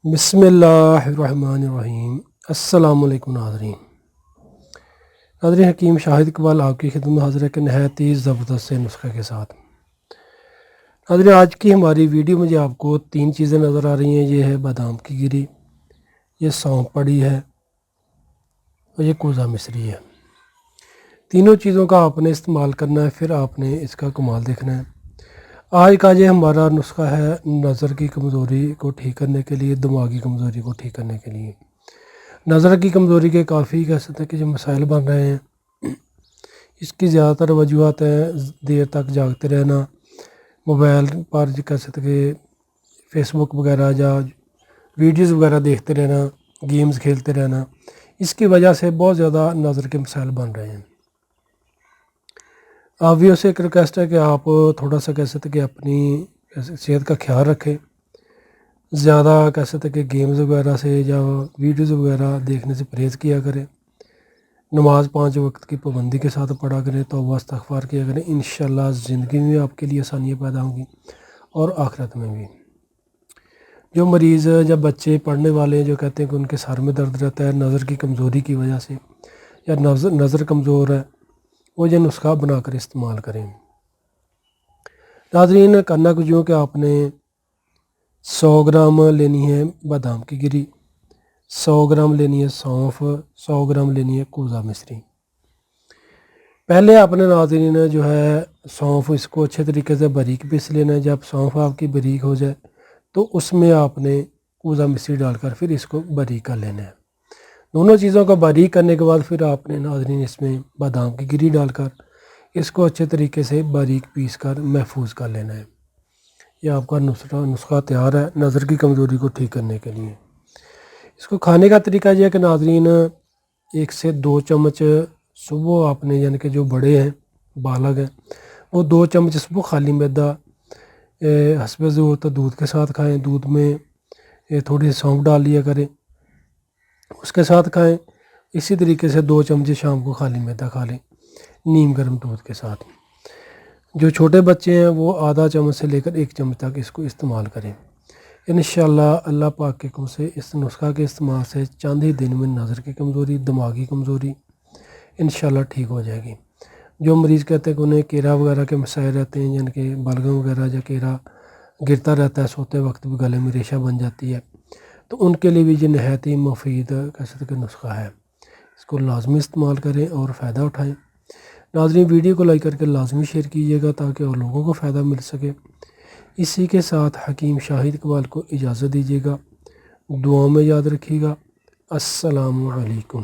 بسم اللہ الرحمن الرحیم۔ السلام علیکم ناظرین۔ حکیم شاہد اقبال آپ کی خدمت میں حاضر ہے کہ نہایت ہی زبردست سے نسخے کے ساتھ۔ ناظرین، آج کی ہماری ویڈیو میں جو آپ کو 3 چیزیں نظر آ رہی ہیں، یہ ہے بادام کی گری، یہ سونف پڑی ہے اور یہ کوزہ مصری ہے۔ تینوں چیزوں کا آپ نے استعمال کرنا ہے، پھر آپ نے اس کا کمال دیکھنا ہے۔ آج کا یہ ہمارا نسخہ ہے نظر کی کمزوری کو ٹھیک کرنے کے لیے، دماغی کمزوری کو ٹھیک کرنے کے لیے۔ نظر کی کمزوری کے کافی کہہ سکتے ہیں کہ جو مسائل بن رہے ہیں، اس کی زیادہ تر وجوہات ہیں دیر تک جاگتے رہنا، موبائل پر جو کہہ سکتے کہ فیس بک وغیرہ یا ویڈیوز وغیرہ دیکھتے رہنا، گیمز کھیلتے رہنا، اس کی وجہ سے بہت زیادہ نظر کے مسائل بن رہے ہیں۔ آپ بھی اسے ایک ریکویسٹ ہے کہ آپ تھوڑا سا کہہ سکتے کہ اپنی صحت کا خیال رکھیں، زیادہ کہہ سکتے کہ گیمز وغیرہ سے یا ویڈیوز وغیرہ دیکھنے سے پرہیز کیا کریں، نماز 5 وقت کی پابندی کے ساتھ پڑھا کریں، توبہ استغفار کیا کریں۔ انشاءاللہ زندگی میں آپ کے لیے آسانیاں پیدا ہوں گی اور آخرت میں بھی۔ جو مریض یا بچے پڑھنے والے جو کہتے ہیں کہ ان کے سر میں درد رہتا ہے نظر کی کمزوری کی وجہ سے، یا نظر کمزور ہے، وہ یہ نسخہ بنا کر استعمال کریں۔ ناظرین، کرنا کچھ یوں کہ آپ نے 100 گرام لینی ہے بادام کی گری، 100 گرام لینی ہے سونف، 100 گرام لینی ہے کوزہ مصری۔ پہلے آپ نے ناظرین جو ہے سونف اس کو اچھے طریقے سے باریک پیس لینا ہے۔ جب سونف آپ کی باریک ہو جائے تو اس میں آپ نے کوزہ مصری ڈال کر پھر اس کو باریک کر لینا ہے۔ دونوں چیزوں کو باریک کرنے کے بعد پھر آپ نے ناظرین اس میں بادام کی گری ڈال کر اس کو اچھے طریقے سے باریک پیس کر محفوظ کر لینا ہے۔ یہ آپ کا نسخہ تیار ہے نظر کی کمزوری کو ٹھیک کرنے کے لیے۔ اس کو کھانے کا طریقہ یہ ہے کہ ناظرین 1 سے 2 چمچ صبح آپ نے، یعنی کہ جو بڑے ہیں بالغ ہیں، وہ 2 چمچ صبح خالی میدہ حسب ضرورت دودھ کے ساتھ کھائیں۔ دودھ میں تھوڑی سی سونف ڈال لیا کریں، اس کے ساتھ کھائیں۔ اسی طریقے سے 2 چمچ شام کو خالی میدہ کھا لیں نیم گرم دودھ کے ساتھ۔ جو چھوٹے بچے ہیں وہ آدھا چمچ سے لے کر 1 چمچ تک اس کو استعمال کریں۔ انشاءاللہ اللہ پاک کے حکم سے اس نسخہ کے استعمال سے چند ہی دن میں نظر کی کمزوری، دماغی کمزوری انشاءاللہ ٹھیک ہو جائے گی۔ جو مریض کہتے ہیں کہ انہیں کیرا وغیرہ کے مسائل رہتے ہیں، یعنی کہ بلغم وغیرہ یا کیرا گرتا رہتا ہے، سوتے وقت بھی گلے میں ریشہ بن جاتی ہے، تو ان کے لیے بھی یہ نہایت ہی مفید کہہ سکتے کہ نسخہ ہے۔ اس کو لازمی استعمال کریں اور فائدہ اٹھائیں۔ ناظرین، ویڈیو کو لائک کر کے لازمی شیئر کیجیے گا تاکہ اور لوگوں کو فائدہ مل سکے۔ اسی کے ساتھ حکیم شاہد اقبال کو اجازت دیجیے گا، دعاؤں میں یاد رکھیے گا۔ السلام علیکم۔